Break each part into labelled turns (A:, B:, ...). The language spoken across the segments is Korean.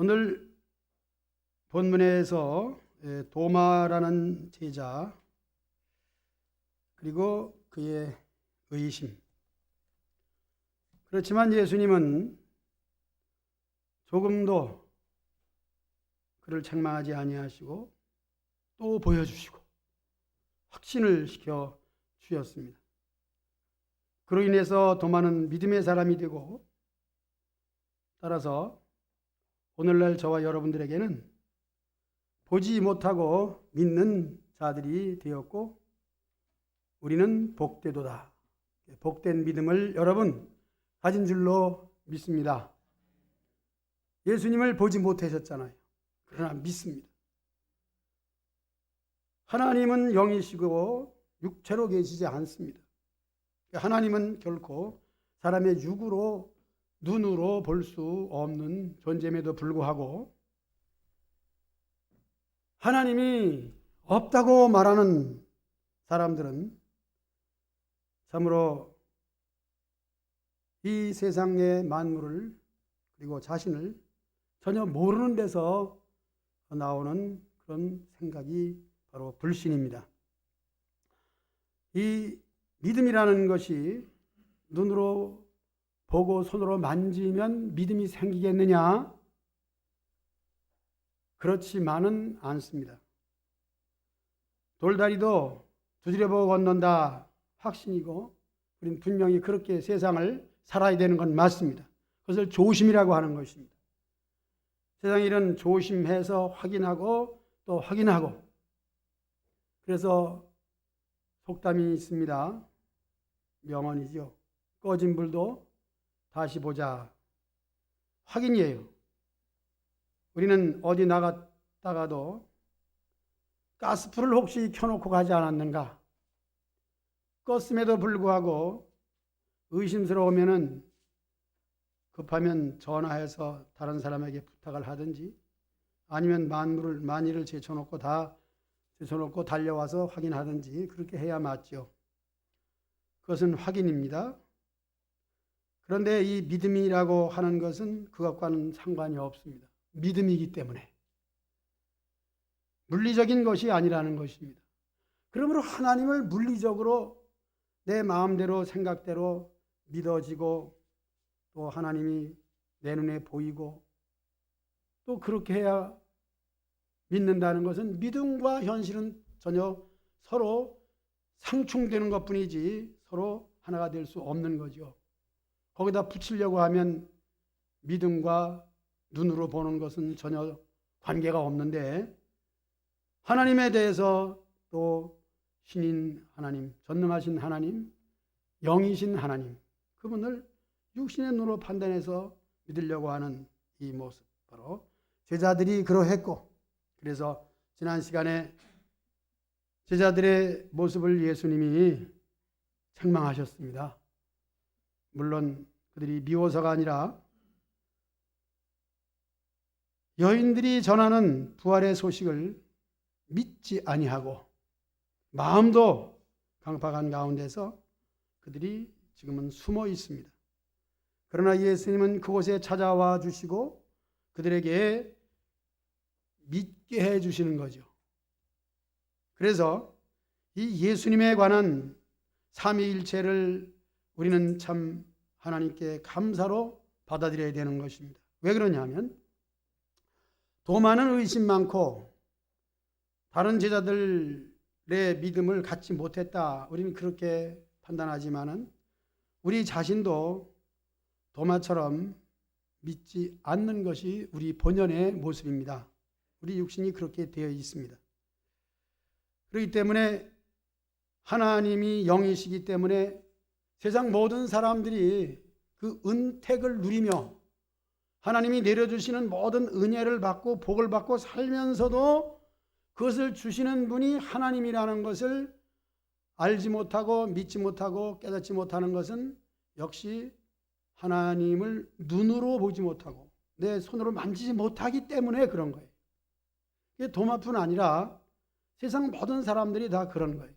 A: 오늘 본문에서 도마라는 제자 그리고 그의 의심, 그렇지만 예수님은 조금도 그를 책망하지 아니하시고 또 보여주시고 확신을 시켜 주셨습니다. 그로 인해서 도마는 믿음의 사람이 되고, 따라서 오늘날 저와 여러분들에게는 보지 못하고 믿는 자들이 되었고, 우리는 복되도다. 복된 믿음을 여러분 가진 줄로 믿습니다. 예수님을 보지 못하셨잖아요. 그러나 믿습니다. 하나님은 영이시고 육체로 계시지 않습니다. 하나님은 결코 사람의 육으로, 눈으로 볼 수 없는 존재임에도 불구하고 하나님이 없다고 말하는 사람들은 참으로 이 세상의 만물을 그리고 자신을 전혀 모르는 데서 나오는 그런 생각이 바로 불신입니다. 이 믿음이라는 것이 눈으로 보고 손으로 만지면 믿음이 생기겠느냐? 그렇지만은 않습니다. 돌다리도 두드려보고 건넌다 확신이고, 우리는 분명히 그렇게 세상을 살아야 되는 건 맞습니다. 그것을 조심이라고 하는 것입니다. 세상 일은 조심해서 확인하고 또 확인하고, 그래서 속담이 있습니다. 명언이죠. 꺼진 불도 다시 보자. 확인이에요. 우리는 어디 나갔다가도 가스불을 혹시 켜놓고 가지 않았는가? 껐음에도 불구하고 의심스러우면은 급하면 전화해서 다른 사람에게 부탁을 하든지, 아니면 만일을 제쳐놓고 달려와서 확인하든지 그렇게 해야 맞죠. 그것은 확인입니다. 그런데 이 믿음이라고 하는 것은 그것과는 상관이 없습니다. 믿음이기 때문에. 물리적인 것이 아니라는 것입니다. 그러므로 하나님을 물리적으로 내 마음대로 생각대로 믿어지고, 또 하나님이 내 눈에 보이고 또 그렇게 해야 믿는다는 것은 믿음과 현실은 전혀 서로 상충되는 것뿐이지 서로 하나가 될 수 없는 거죠. 거기다 붙이려고 하면 믿음과 눈으로 보는 것은 전혀 관계가 없는데, 하나님에 대해서 또 신인 하나님, 전능하신 하나님, 영이신 하나님, 그분을 육신의 눈으로 판단해서 믿으려고 하는 이 모습, 바로 제자들이 그러했고, 그래서 지난 시간에 제자들의 모습을 예수님이 책망하셨습니다. 물론 그들이 미워서가 아니라 여인들이 전하는 부활의 소식을 믿지 아니하고 마음도 강팍한 가운데서 그들이 지금은 숨어 있습니다. 그러나 예수님은 그곳에 찾아와 주시고 그들에게 믿게 해 주시는 거죠. 그래서 이 예수님에 관한 삼위일체를 우리는 참 하나님께 감사로 받아들여야 되는 것입니다. 왜 그러냐면, 도마는 의심 많고 다른 제자들의 믿음을 갖지 못했다, 우리는 그렇게 판단하지만은 우리 자신도 도마처럼 믿지 않는 것이 우리 본연의 모습입니다. 우리 육신이 그렇게 되어 있습니다. 그렇기 때문에 하나님이 영이시기 때문에 세상 모든 사람들이 그 은택을 누리며 하나님이 내려주시는 모든 은혜를 받고 복을 받고 살면서도 그것을 주시는 분이 하나님이라는 것을 알지 못하고 믿지 못하고 깨닫지 못하는 것은 역시 하나님을 눈으로 보지 못하고 내 손으로 만지지 못하기 때문에 그런 거예요. 이게 도마뿐 아니라 세상 모든 사람들이 다 그런 거예요.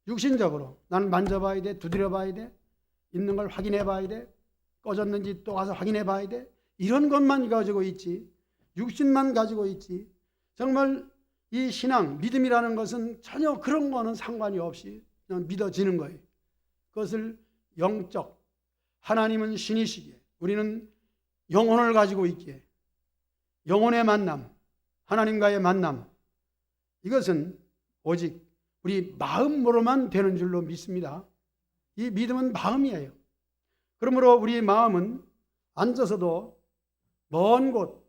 A: 육신적으로 나는 만져봐야 돼, 두드려봐야 돼, 있는 걸 확인해봐야 돼, 꺼졌는지 또 가서 확인해봐야 돼, 이런 것만 가지고 있지, 육신만 가지고 있지, 정말 이 신앙, 믿음이라는 것은 전혀 그런 거는 상관이 없이 그냥 믿어지는 거예요. 그것을 영적, 하나님은 신이시기에 우리는 영혼을 가지고 있기에 영혼의 만남, 하나님과의 만남, 이것은 오직 우리 마음으로만 되는 줄로 믿습니다. 이 믿음은 마음이에요. 그러므로 우리 마음은 앉아서도 먼 곳,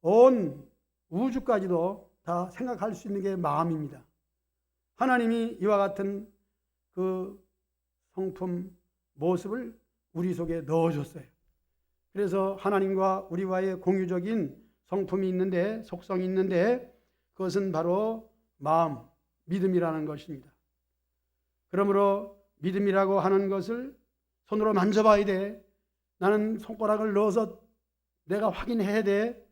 A: 온 우주까지도 다 생각할 수 있는 게 마음입니다. 하나님이 이와 같은 그 성품, 모습을 우리 속에 넣어줬어요. 그래서 하나님과 우리와의 공유적인 성품이 있는데, 속성이 있는데, 그것은 바로 마음, 믿음이라는 것입니다. 그러므로 믿음이라고 하는 것을 손으로 만져봐야 돼. 나는 손가락을 넣어서 내가 확인해야 돼.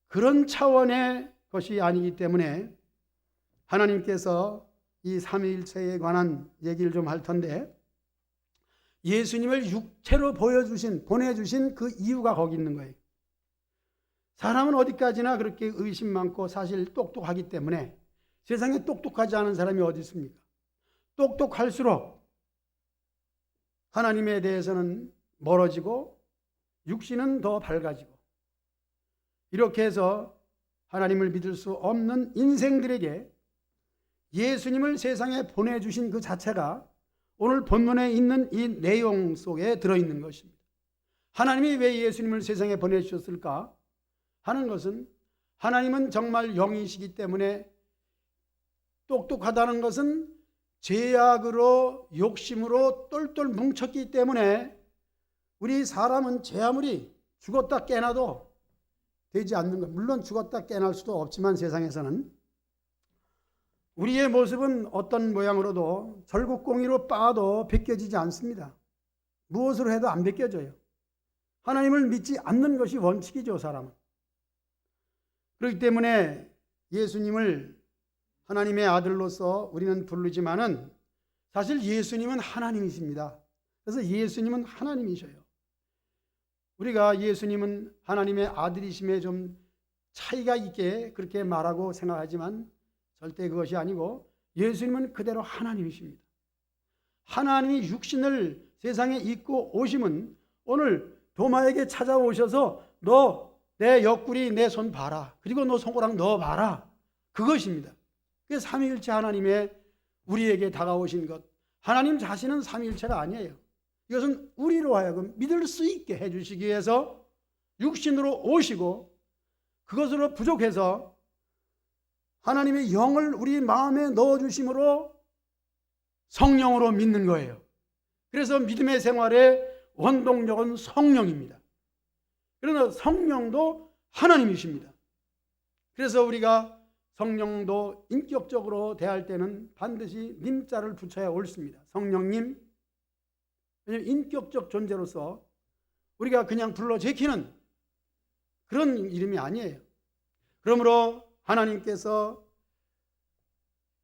A: 그런 차원의 것이 아니기 때문에 하나님께서 이 삼위일체에 관한 얘기를 좀 할 텐데, 예수님을 육체로 보내주신 그 이유가 거기 있는 거예요. 사람은 어디까지나 그렇게 의심 많고 사실 똑똑하기 때문에 세상에 똑똑하지 않은 사람이 어디 있습니까? 똑똑할수록 하나님에 대해서는 멀어지고 육신은 더 밝아지고, 이렇게 해서 하나님을 믿을 수 없는 인생들에게 예수님을 세상에 보내주신 그 자체가 오늘 본문에 있는 이 내용 속에 들어있는 것입니다. 하나님이 왜 예수님을 세상에 보내주셨을까 하는 것은, 하나님은 정말 영이시기 때문에 똑똑하다는 것은 죄악으로 욕심으로 똘똘 뭉쳤기 때문에 우리 사람은 죄 아무리 죽었다 깨나도 되지 않는 것. 물론 죽었다 깨날 수도 없지만 세상에서는 우리의 모습은 어떤 모양으로도 절곡공이로 빻아도 벗겨지지 않습니다. 무엇으로 해도 안 벗겨져요. 하나님을 믿지 않는 것이 원칙이죠, 사람은. 그렇기 때문에 예수님을 하나님의 아들로서 우리는 부르지만은 사실 예수님은 하나님이십니다. 그래서 예수님은 하나님이셔요. 우리가 예수님은 하나님의 아들이심에 좀 차이가 있게 그렇게 말하고 생각하지만 절대 그것이 아니고 예수님은 그대로 하나님이십니다. 하나님이 육신을 세상에 입고 오심은 오늘 도마에게 찾아오셔서 너 내 옆구리 내 손 봐라. 그리고 너 손가락 넣어 봐라. 그것입니다. 그게 삼위일체 하나님의 우리에게 다가오신 것. 하나님 자신은 삼위일체가 아니에요. 이것은 우리로 하여금 믿을 수 있게 해주시기 위해서 육신으로 오시고 그것으로 부족해서 하나님의 영을 우리 마음에 넣어주심으로 성령으로 믿는 거예요. 그래서 믿음의 생활의 원동력은 성령입니다. 그러나 성령도 하나님이십니다. 그래서 우리가 성령도 인격적으로 대할 때는 반드시 님자를 붙여야 옳습니다. 성령님. 왜냐하면 인격적 존재로서 우리가 그냥 불러 제키는 그런 이름이 아니에요. 그러므로 하나님께서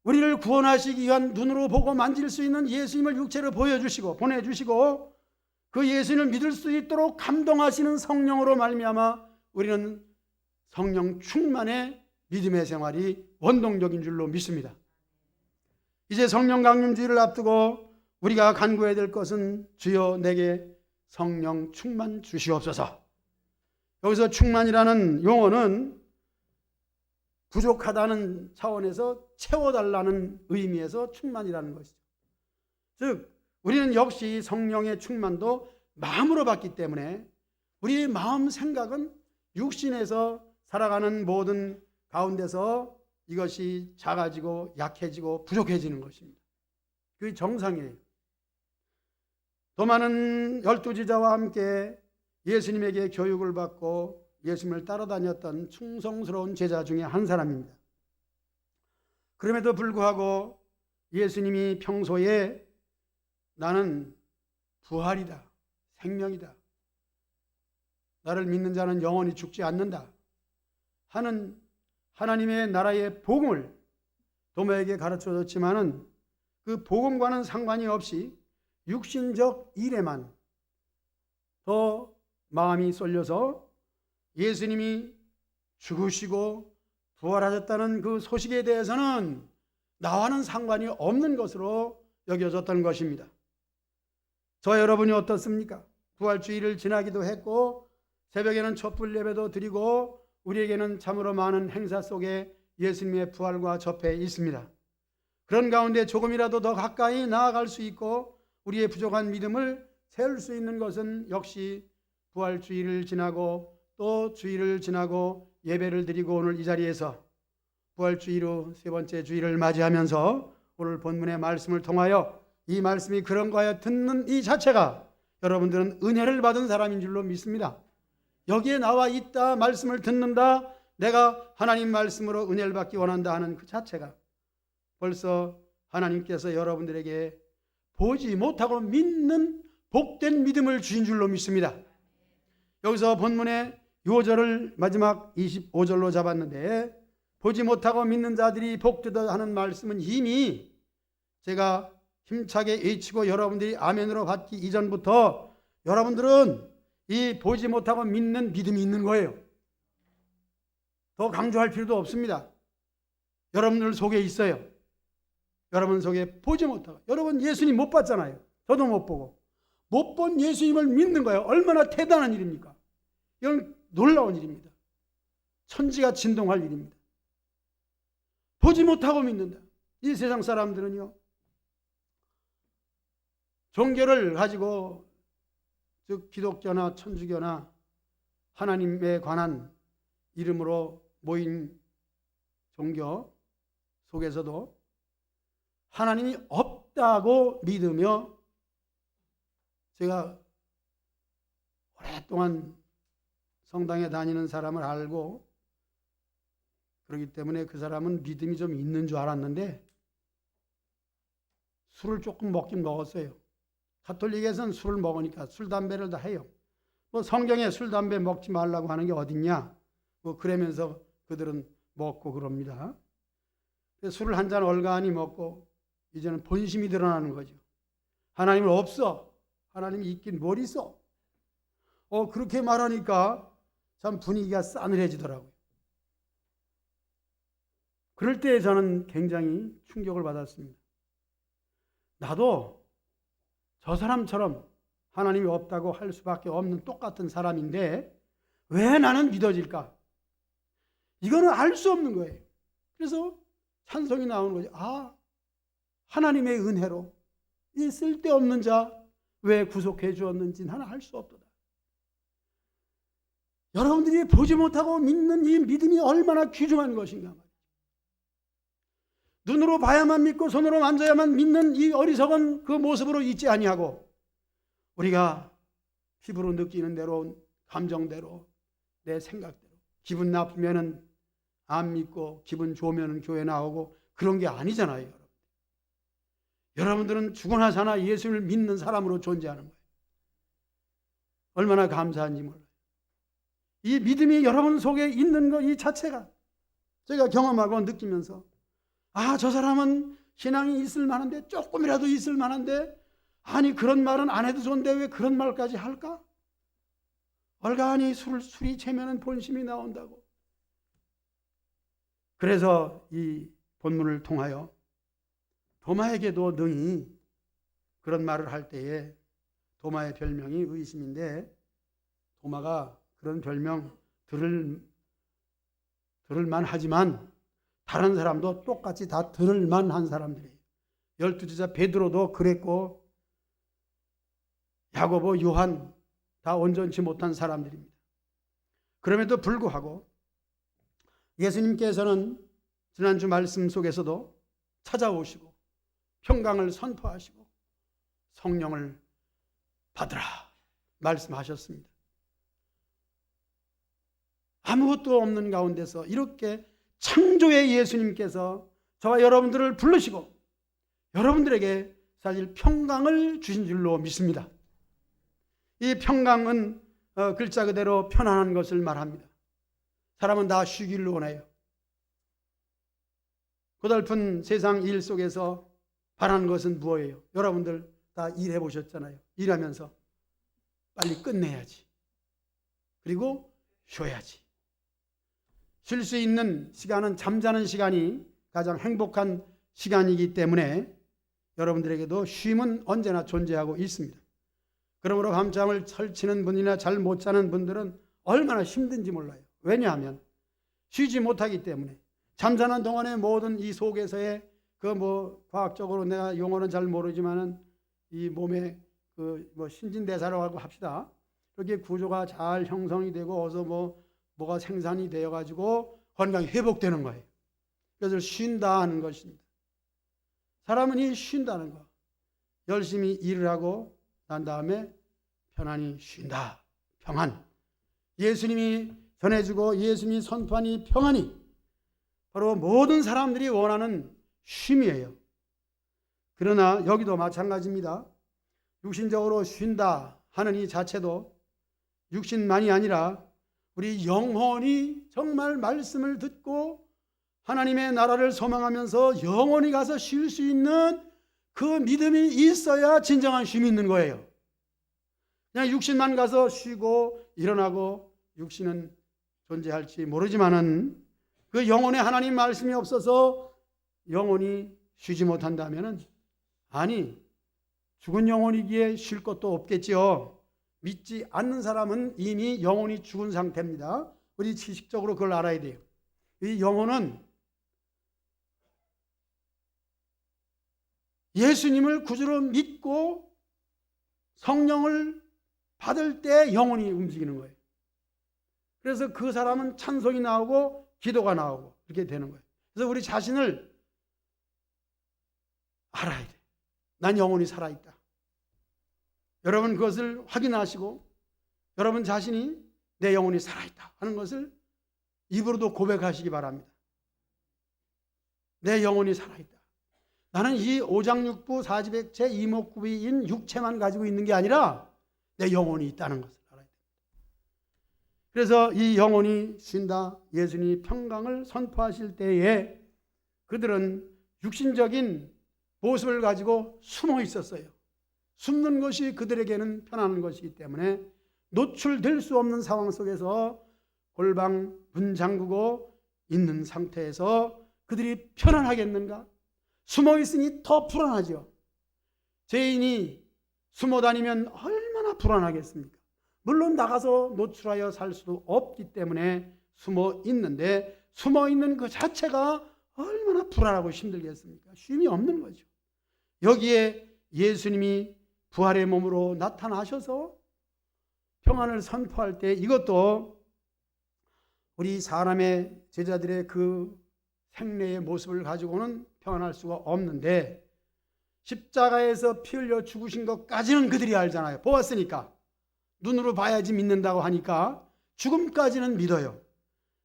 A: 우리를 구원하시기 위한 눈으로 보고 만질 수 있는 예수님을 육체로 보여주시고 보내주시고 그 예수님을 믿을 수 있도록 감동하시는 성령으로 말미암아 우리는 성령 충만의 믿음의 생활이 원동력인 줄로 믿습니다. 이제 성령 강림주의를 앞두고 우리가 간구해야 될 것은 주여 내게 성령 충만 주시옵소서. 여기서 충만이라는 용어는 부족하다는 차원에서 채워달라는 의미에서 충만이라는 것이죠. 즉 우리는 역시 성령의 충만도 마음으로 받기 때문에 우리의 마음 생각은 육신에서 살아가는 모든 가운데서 이것이 작아지고 약해지고 부족해지는 것입니다. 그게 정상이에요. 더 많은 12지자와 함께 예수님에게 교육을 받고 예수님을 따라다녔던 충성스러운 제자 중에 한 사람입니다. 그럼에도 불구하고 예수님이 평소에 나는 부활이다, 생명이다, 나를 믿는 자는 영원히 죽지 않는다 하는 하나님의 나라의 복음을 도마에게 가르쳐줬지만은 그 복음과는 상관이 없이 육신적 일에만 더 마음이 쏠려서 예수님이 죽으시고 부활하셨다는 그 소식에 대해서는 나와는 상관이 없는 것으로 여겨졌던 것입니다. 저 여러분이 어떻습니까? 부활주의를 지나기도 했고 새벽에는 촛불 예배도 드리고 우리에게는 참으로 많은 행사 속에 예수님의 부활과 접해 있습니다. 그런 가운데 조금이라도 더 가까이 나아갈 수 있고 우리의 부족한 믿음을 세울 수 있는 것은 역시 부활주의를 지나고 또 주일을 지나고 예배를 드리고 오늘 이 자리에서 부활주의로 세 번째 주일을 맞이하면서 오늘 본문의 말씀을 통하여 이 말씀이 그런 거에 듣는 이 자체가 여러분들은 은혜를 받은 사람인 줄로 믿습니다. 여기에 나와 있다, 말씀을 듣는다, 내가 하나님 말씀으로 은혜를 받기 원한다 하는 그 자체가 벌써 하나님께서 여러분들에게 보지 못하고 믿는 복된 믿음을 주신 줄로 믿습니다. 여기서 본문의 6절을 마지막 25절로 잡았는데 보지 못하고 믿는 자들이 복되다 하는 말씀은 이미 제가 힘차게 외치고 여러분들이 아멘으로 받기 이전부터 여러분들은 이 보지 못하고 믿는 믿음이 있는 거예요. 더 강조할 필요도 없습니다. 여러분들 속에 있어요. 여러분 속에 보지 못하고, 여러분 예수님 못 봤잖아요. 저도 못 보고 못 본 예수님을 믿는 거예요. 얼마나 대단한 일입니까? 이건 놀라운 일입니다. 천지가 진동할 일입니다. 보지 못하고 믿는다. 이 세상 사람들은요, 종교를 가지고 즉 기독교나 천주교나 하나님에 관한 이름으로 모인 종교 속에서도 하나님이 없다고 믿으며, 제가 오랫동안 성당에 다니는 사람을 알고 그렇기 때문에 그 사람은 믿음이 좀 있는 줄 알았는데 술을 조금 먹긴 먹었어요. 가톨릭에서는 술을 먹으니까 술, 담배를 다 해요. 뭐 성경에 술, 담배 먹지 말라고 하는 게 어딨냐, 뭐 그러면서 그들은 먹고 그럽니다. 술을 한 잔 얼간히 먹고 이제는 본심이 드러나는 거죠. 하나님은 없어. 하나님이 있긴 뭘 있어. 그렇게 말하니까 참 분위기가 싸늘해지더라고요. 그럴 때 저는 굉장히 충격을 받았습니다. 나도 저 사람처럼 하나님이 없다고 할 수밖에 없는 똑같은 사람인데 왜 나는 믿어질까? 이거는 알 수 없는 거예요. 그래서 찬송이 나오는 거죠. 아, 하나님의 은혜로 이 쓸데없는 자 왜 구속해 주었는지 나는 알 수 없도다. 여러분들이 보지 못하고 믿는 이 믿음이 얼마나 귀중한 것인가 말이죠. 눈으로 봐야만 믿고 손으로 만져야만 믿는 이 어리석은 그 모습으로 있지 아니하고 우리가 피부로 느끼는 대로, 감정대로, 내 생각대로, 기분 나쁘면은 안 믿고 기분 좋으면은 교회 나오고 그런 게 아니잖아요. 여러분들은 죽으나 사나 예수를 믿는 사람으로 존재하는 거예요. 얼마나 감사한지 몰라요. 이 믿음이 여러분 속에 있는 것 이 자체가 제가 경험하고 느끼면서, 아, 저 사람은 신앙이 있을 만한데, 조금이라도 있을 만한데, 아니 그런 말은 안 해도 좋은데 왜 그런 말까지 할까? 얼간히 술이 채면은 본심이 나온다고. 그래서 이 본문을 통하여 도마에게도 능히 그런 말을 할 때에, 도마의 별명이 의심인데 도마가 그런 별명 들을만 하지만 다른 사람도 똑같이 다 들을만 한 사람들이에요. 12제자 베드로도 그랬고 야고보, 요한 다 온전치 못한 사람들입니다. 그럼에도 불구하고 예수님께서는 지난주 말씀 속에서도 찾아오시고 평강을 선포하시고 성령을 받으라 말씀하셨습니다. 아무것도 없는 가운데서 이렇게 창조의 예수님께서 저와 여러분들을 부르시고 여러분들에게 사실 평강을 주신 줄로 믿습니다. 이 평강은 글자 그대로 편안한 것을 말합니다. 사람은 다 쉬기를 원해요. 고달픈 세상 일 속에서 바라는 것은 무엇이에요? 여러분들 다 일해 보셨잖아요. 일하면서 빨리 끝내야지. 그리고 쉬어야지. 쉴 수 있는 시간은 잠자는 시간이 가장 행복한 시간이기 때문에 여러분들에게도 쉼은 언제나 존재하고 있습니다. 그러므로 밤잠을 설치는 분이나 잘 못 자는 분들은 얼마나 힘든지 몰라요. 왜냐하면 쉬지 못하기 때문에 잠자는 동안에 모든 이 속에서의 과학적으로 내가 용어는 잘 모르지만은 이 몸의 신진대사라고 하고 합시다. 이렇게 구조가 잘 형성이 되고 어서 뭐가 생산이 되어 가지고 건강이 회복되는 거예요. 그래서 쉰다 하는 것입니다. 사람은 이 쉰다는 거. 열심히 일을 하고 난 다음에 편안히 쉰다. 평안. 예수님이 전해주고 예수님이 선포한 이 평안이 바로 모든 사람들이 원하는 쉼이에요. 그러나 여기도 마찬가지입니다. 육신적으로 쉰다 하는 이 자체도 육신만이 아니라 우리 영혼이 정말 말씀을 듣고 하나님의 나라를 소망하면서 영원히 가서 쉴 수 있는 그 믿음이 있어야 진정한 쉼이 있는 거예요. 그냥 육신만 가서 쉬고 일어나고 육신은 존재할지 모르지만은 그 영혼의 하나님 말씀이 없어서 영혼이 쉬지 못한다면은 아니 죽은 영혼이기에 쉴 것도 없겠지요. 믿지 않는 사람은 이미 영혼이 죽은 상태입니다. 우리 지식적으로 그걸 알아야 돼요. 이 영혼은 예수님을 구주로 믿고 성령을 받을 때 영혼이 움직이는 거예요. 그래서 그 사람은 찬송이 나오고 기도가 나오고 이렇게 되는 거예요. 그래서 우리 자신을 알아야 돼. 난 영혼이 살아있다. 여러분 그것을 확인하시고 여러분 자신이 내 영혼이 살아있다 하는 것을 입으로도 고백하시기 바랍니다. 내 영혼이 살아있다. 나는 이 오장육부 사지백체 이목구비인 육체만 가지고 있는 게 아니라 내 영혼이 있다는 것을 알아야 됩니다. 그래서 이 영혼이 쉰다. 예수님이 평강을 선포하실 때에 그들은 육신적인 모습을 가지고 숨어 있었어요. 숨는 것이 그들에게는 편안한 것이기 때문에 노출될 수 없는 상황 속에서 골방 문 잠그고 있는 상태에서 그들이 편안하겠는가? 숨어 있으니 더 불안하죠. 죄인이 숨어 다니면 얼마나 불안하겠습니까? 물론 나가서 노출하여 살 수도 없기 때문에 숨어 있는데 숨어 있는 그 자체가 얼마나 불안하고 힘들겠습니까? 쉼이 없는 거죠. 여기에 예수님이 부활의 몸으로 나타나셔서 평안을 선포할 때 이것도 우리 사람의 제자들의 그 생애의 모습을 가지고는 평안할 수가 없는데 십자가에서 피 흘려 죽으신 것까지는 그들이 알잖아요. 보았으니까. 눈으로 봐야지 믿는다고 하니까 죽음까지는 믿어요.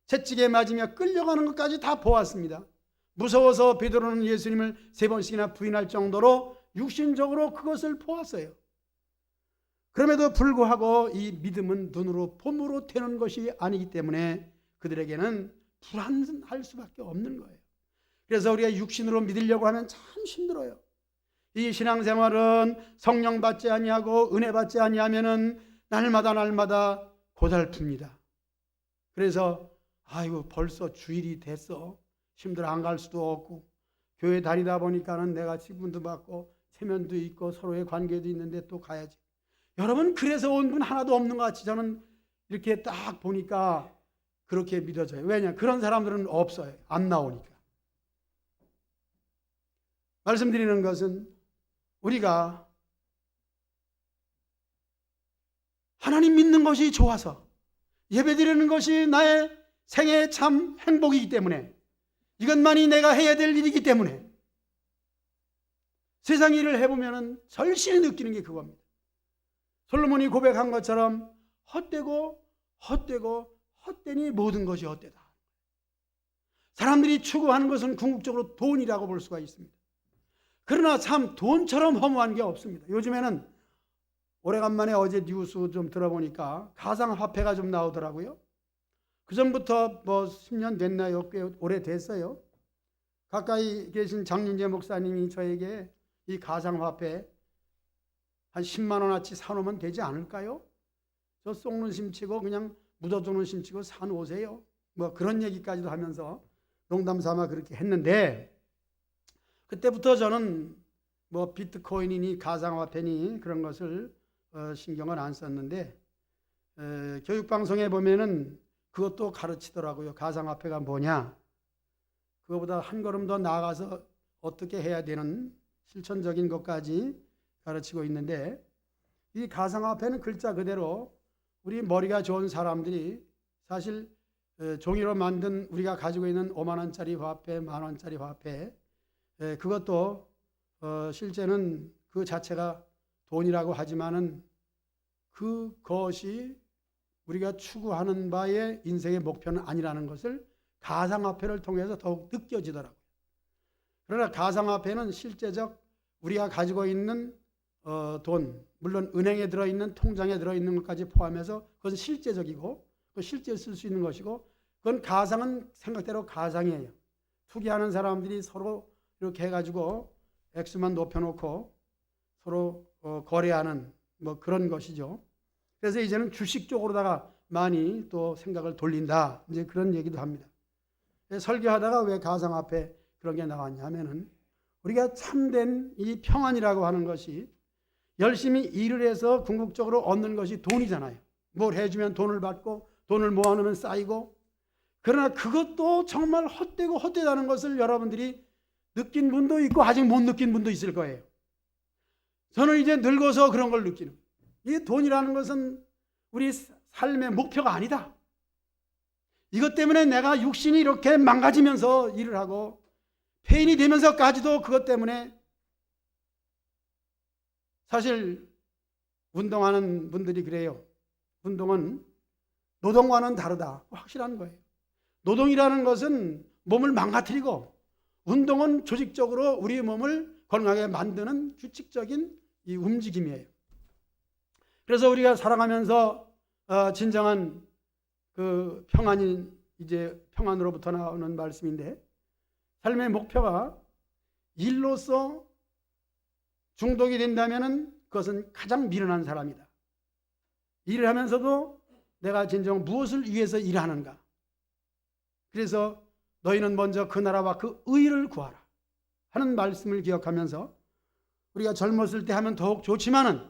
A: 채찍에 맞으며 끌려가는 것까지 다 보았습니다. 무서워서 베드로는 예수님을 3번씩이나 부인할 정도로 육신적으로 그것을 보았어요. 그럼에도 불구하고 이 믿음은 눈으로 봄으로 되는 것이 아니기 때문에 그들에게는 불안할 수밖에 없는 거예요. 그래서 우리가 육신으로 믿으려고 하면 참 힘들어요. 이 신앙생활은 성령 받지 아니하고 은혜 받지 아니하면은 날마다 고달픕니다. 그래서 아이고 벌써 주일이 됐어. 힘들어 안 갈 수도 없고 교회 다니다 보니까는 내가 직분도 받고 체면도 있고 서로의 관계도 있는데 또 가야지. 여러분 그래서 온 분 하나도 없는 것 같이 저는 이렇게 딱 보니까 그렇게 믿어져요. 왜냐? 그런 사람들은 없어요. 안 나오니까. 말씀드리는 것은 우리가 하나님 믿는 것이 좋아서 예배드리는 것이 나의 생애의 참 행복이기 때문에 이것만이 내가 해야 될 일이기 때문에 세상 일을 해보면 절실히 느끼는 게 그겁니다. 솔로몬이 고백한 것처럼 헛되고 헛되니 모든 것이 헛되다. 사람들이 추구하는 것은 궁극적으로 돈이라고 볼 수가 있습니다. 그러나 참 돈처럼 허무한 게 없습니다. 요즘에는 오래간만에 어제 뉴스 좀 들어보니까 가상화폐가 좀 나오더라고요. 그전부터 10년 됐나요? 꽤 오래됐어요. 가까이 계신 장윤재 목사님이 저에게 이 가상화폐 한 10만 원어치 사놓으면 되지 않을까요? 저 속는 심치고 그냥 묻어두는 신치고 산 오세요. 뭐 그런 얘기까지도 하면서 농담 삼아 그렇게 했는데, 그때부터 저는 뭐 비트코인이니 가상화폐니 그런 것을 신경을 안 썼는데, 교육방송에 보면은 그것도 가르치더라고요. 가상화폐가 뭐냐, 그거보다 한 걸음 더 나아가서 어떻게 해야 되는 실천적인 것까지 가르치고 있는데, 이 가상화폐는 글자 그대로 우리 머리가 좋은 사람들이 사실 종이로 만든 우리가 가지고 있는 5만 원짜리 화폐, 10,000 원짜리 화폐, 그것도 실제는 그 자체가 돈이라고 하지만은 그것이 우리가 추구하는 바의 인생의 목표는 아니라는 것을 가상화폐를 통해서 더욱 느껴지더라고요. 그러나 가상화폐는 실제적 우리가 가지고 있는 돈, 물론 은행에 들어있는 통장에 들어있는 것까지 포함해서 그것은 실제적이고 실제 쓸 수 있는 것이고, 그건 가상은 생각대로 가상이에요. 투기하는 사람들이 서로 이렇게 해가지고 액수만 높여놓고 서로 거래하는 뭐 그런 것이죠. 그래서 이제는 주식 쪽으로다가 많이 또 생각을 돌린다, 이제 그런 얘기도 합니다. 설교하다가 왜 가상화폐 그런 게 나왔냐 하면은, 우리가 참된 이 평안이라고 하는 것이 열심히 일을 해서 궁극적으로 얻는 것이 돈이잖아요. 뭘 해주면 돈을 받고 돈을 모아놓으면 쌓이고, 그러나 그것도 정말 헛되고 헛되다는 것을 여러분들이 느낀 분도 있고 아직 못 느낀 분도 있을 거예요. 저는 이제 늙어서 그런 걸 느끼는 거예요. 이 돈이라는 것은 우리 삶의 목표가 아니다. 이것 때문에 내가 육신이 이렇게 망가지면서 일을 하고 폐인이 되면서까지도 그것 때문에, 사실 운동하는 분들이 그래요. 운동은 노동과는 다르다, 확실한 거예요. 노동이라는 것은 몸을 망가뜨리고, 운동은 조직적으로 우리 몸을 건강하게 만드는 규칙적인 이 움직임이에요. 그래서 우리가 살아가면서 진정한 그 평안이 이제 평안으로부터 나오는 말씀인데, 삶의 목표가 일로서 중독이 된다면은 그것은 가장 미련한 사람이다. 일을 하면서도 내가 진정 무엇을 위해서 일하는가. 그래서 너희는 먼저 그 나라와 그 의를 구하라 하는 말씀을 기억하면서, 우리가 젊었을 때 하면 더욱 좋지만은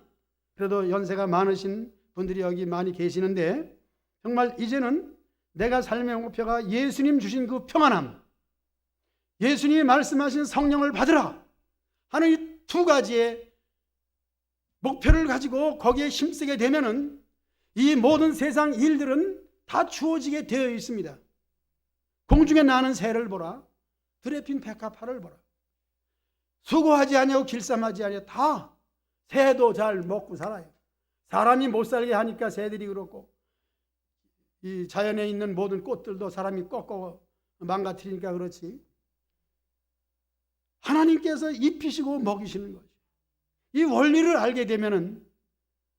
A: 그래도 연세가 많으신 분들이 여기 많이 계시는데, 정말 이제는 내가 삶의 목표가 예수님 주신 그 평안함, 예수님이 말씀하신 성령을 받으라 하는 이 두 가지의 목표를 가지고 거기에 힘쓰게 되면은 이 모든 세상 일들은 다 주어지게 되어 있습니다. 공중에 나는 새를 보라, 들에 핀 백합화를 보라. 수고하지 아니하고 길쌈하지 아니하고 다 새도 잘 먹고 살아요. 사람이 못 살게 하니까 새들이 그렇고, 이 자연에 있는 모든 꽃들도 사람이 꺾어 망가뜨리니까 그렇지, 하나님께서 입히시고 먹이시는 거죠. 이 원리를 알게 되면은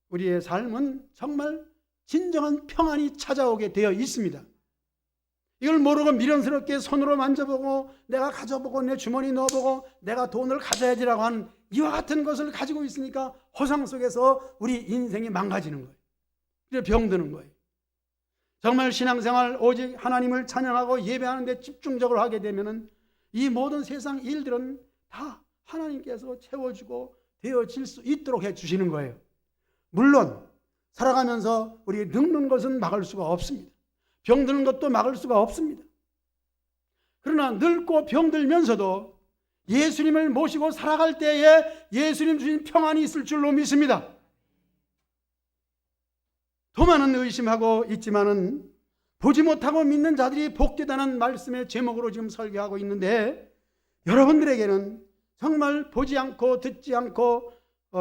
A: 우리의 삶은 정말 진정한 평안이 찾아오게 되어 있습니다. 이걸 모르고 미련스럽게 손으로 만져보고 내가 가져보고 내 주머니 넣어보고 내가 돈을 가져야지라고 하는 이와 같은 것을 가지고 있으니까 허상 속에서 우리 인생이 망가지는 거예요. 그래서 병드는 거예요. 정말 신앙생활 오직 하나님을 찬양하고 예배하는 데 집중적으로 하게 되면은 이 모든 세상 일들은 다 하나님께서 채워주고 되어질 수 있도록 해주시는 거예요. 물론 살아가면서 우리 늙는 것은 막을 수가 없습니다. 병드는 것도 막을 수가 없습니다. 그러나 늙고 병들면서도 예수님을 모시고 살아갈 때에 예수님 주신 평안이 있을 줄로 믿습니다. 더 많은 의심하고 있지만은 보지 못하고 믿는 자들이 복되다는 말씀의 제목으로 지금 설교하고 있는데, 여러분들에게는 정말 보지 않고 듣지 않고,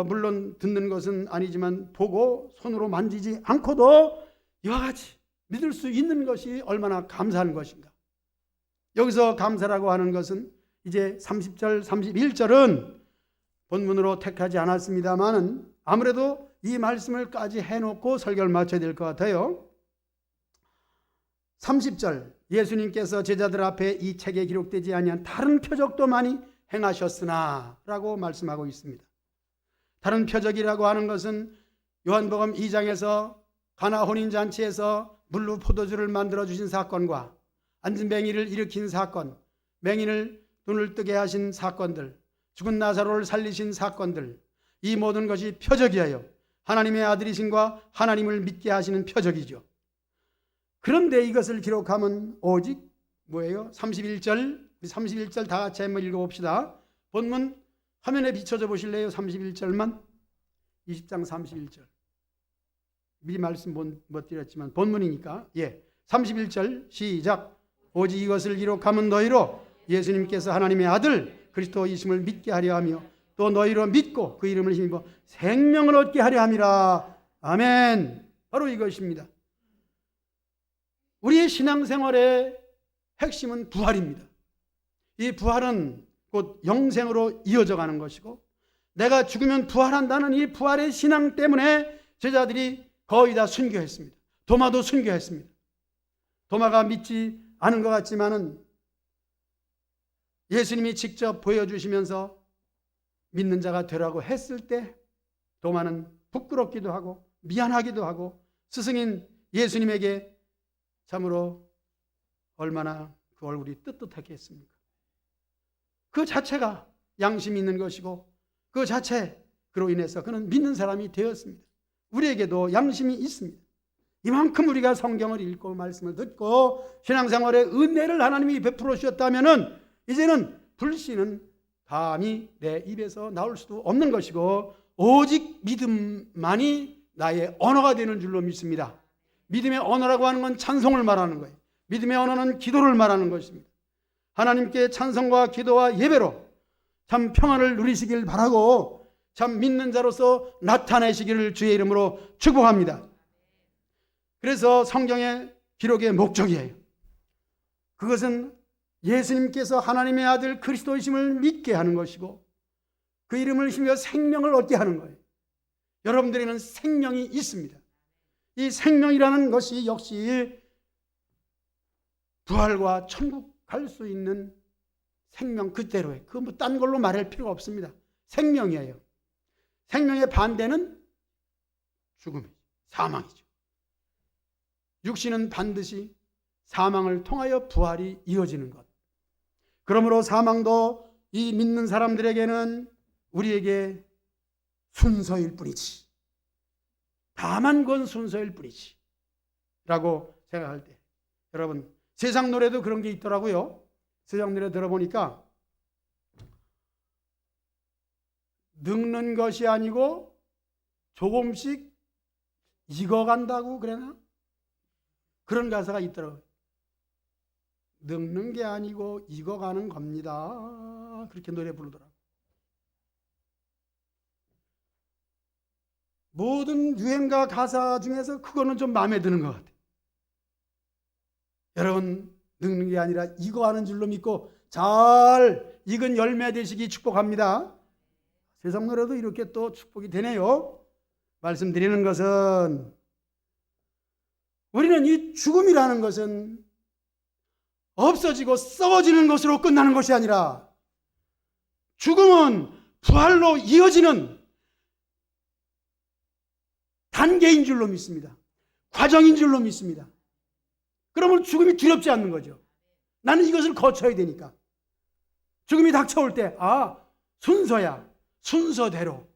A: 물론 듣는 것은 아니지만 보고 손으로 만지지 않고도 이와 같이 믿을 수 있는 것이 얼마나 감사한 것인가. 여기서 감사라고 하는 것은 이제 30절, 31절은 본문으로 택하지 않았습니다만은 아무래도 이 말씀을까지 해놓고 설교를 마쳐야 될 것 같아요. 30절, 예수님께서 제자들 앞에 이 책에 기록되지 아니한 다른 표적도 많이 행하셨으나 라고 말씀하고 있습니다. 다른 표적이라고 하는 것은 요한복음 2장에서 가나 혼인잔치에서 물로 포도주를 만들어 주신 사건과 앉은 맹인을 일으킨 사건, 맹인을 눈을 뜨게 하신 사건들, 죽은 나사로를 살리신 사건들, 이 모든 것이 표적이에요. 하나님의 아들이신과 하나님을 믿게 하시는 표적이죠. 그런데 이것을 기록하면 오직 뭐예요? 31절 다 같이 한번 읽어봅시다. 본문 화면에 비춰줘 보실래요? 31절만. 20장 31절. 미리 말씀 못 드렸지만 본문이니까. 31절 시작. 오직 이것을 기록하면 너희로 예수님께서 하나님의 아들 그리스도이심을 믿게 하려 하며 또 너희로 믿고 그 이름을 힘입어 생명을 얻게 하려 함이라. 아멘. 바로 이것입니다. 우리의 신앙생활의 핵심은 부활입니다. 이 부활은 곧 영생으로 이어져 가는 것이고, 내가 죽으면 부활한다는 이 부활의 신앙 때문에 제자들이 거의 다 순교했습니다. 도마도 순교했습니다. 도마가 믿지 않은 것 같지만은 예수님이 직접 보여주시면서 믿는 자가 되라고 했을 때 도마는 부끄럽기도 하고 미안하기도 하고 스승인 예수님에게 참으로 얼마나 그 얼굴이 뜨뜻했겠습니까? 그 자체가 양심이 있는 것이고 그 자체로 인해서 그는 믿는 사람이 되었습니다. 우리에게도 양심이 있습니다. 이만큼 우리가 성경을 읽고 말씀을 듣고 신앙생활의 은혜를 하나님이 베풀어 주셨다면 이제는 불신은 감히 내 입에서 나올 수도 없는 것이고 오직 믿음만이 나의 언어가 되는 줄로 믿습니다. 믿음의 언어라고 하는 건 찬송을 말하는 거예요. 믿음의 언어는 기도를 말하는 것입니다. 하나님께 찬송과 기도와 예배로 참 평안을 누리시길 바라고 참 믿는 자로서 나타내시기를 주의 이름으로 축복합니다. 그래서 성경의 기록의 목적이에요. 그것은 예수님께서 하나님의 아들 그리스도이심을 믿게 하는 것이고 그 이름을 힘입어 생명을 얻게 하는 거예요. 여러분들에게는 생명이 있습니다. 이 생명이라는 것이 역시 부활과 천국 갈 수 있는 생명 그대로예요. 그 뭐 딴 걸로 말할 필요가 없습니다. 생명이에요. 생명의 반대는 죽음이죠. 사망이죠. 육신은 반드시 사망을 통하여 부활이 이어지는 것. 그러므로 사망도 이 믿는 사람들에게는 우리에게 순서일 뿐이지. 다만 그건 순서일 뿐이지. 라고 생각할 때 여러분 세상 노래도 그런 게 있더라고요. 세상 노래 들어보니까 늙는 것이 아니고 조금씩 익어간다고 그러나? 그런 가사가 있더라고요. 늙는 게 아니고 익어가는 겁니다. 그렇게 노래 부르더라고요. 모든 유행가 가사 중에서 그거는 좀 마음에 드는 것 같아요. 여러분 늙는 게 아니라 익어가는 줄로 믿고 잘 익은 열매 되시기 축복합니다. 세상 노래도 이렇게 또 축복이 되네요. 말씀드리는 것은 우리는 이 죽음이라는 것은 없어지고 썩어지는 것으로 끝나는 것이 아니라 죽음은 부활로 이어지는 단계인 줄로 믿습니다. 과정인 줄로 믿습니다. 그러면 죽음이 두렵지 않는 거죠. 나는 이것을 거쳐야 되니까. 죽음이 닥쳐올 때 순서야. 순서대로.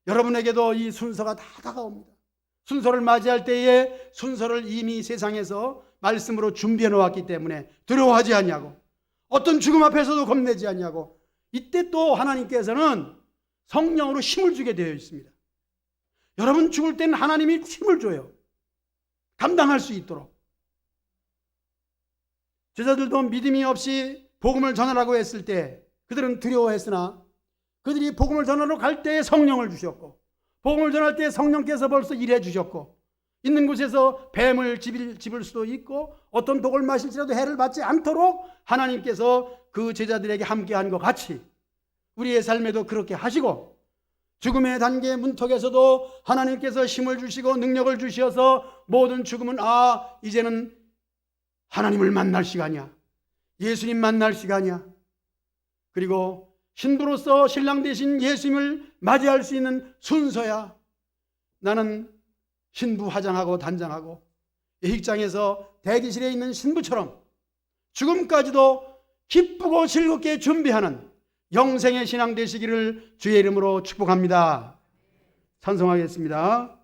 A: 여러분에게도 이 순서가 다 다가옵니다. 순서를 맞이할 때에 순서를 이미 세상에서 말씀으로 준비해 놓았기 때문에 두려워하지 않냐고, 어떤 죽음 앞에서도 겁내지 않냐고. 이때 또 하나님께서는 성령으로 힘을 주게 되어 있습니다. 여러분 죽을 때는 하나님이 힘을 줘요. 감당할 수 있도록. 제자들도 믿음이 없이 복음을 전하라고 했을 때 그들은 두려워했으나 그들이 복음을 전하러 갈 때에 성령을 주셨고, 복음을 전할 때 성령께서 벌써 일해 주셨고, 있는 곳에서 뱀을 집을 수도 있고 어떤 독을 마실지라도 해를 받지 않도록 하나님께서 그 제자들에게 함께한 것 같이 우리의 삶에도 그렇게 하시고, 죽음의 단계 문턱에서도 하나님께서 힘을 주시고 능력을 주셔서 모든 죽음은 이제는 하나님을 만날 시간이야, 예수님 만날 시간이야, 그리고 신부로서 신랑 되신 예수님을 맞이할 수 있는 순서야. 나는 신부 화장하고 단장하고 예식장에서 대기실에 있는 신부처럼 죽음까지도 기쁘고 즐겁게 준비하는 영생의 신앙 되시기를 주의 이름으로 축복합니다. 찬송하겠습니다.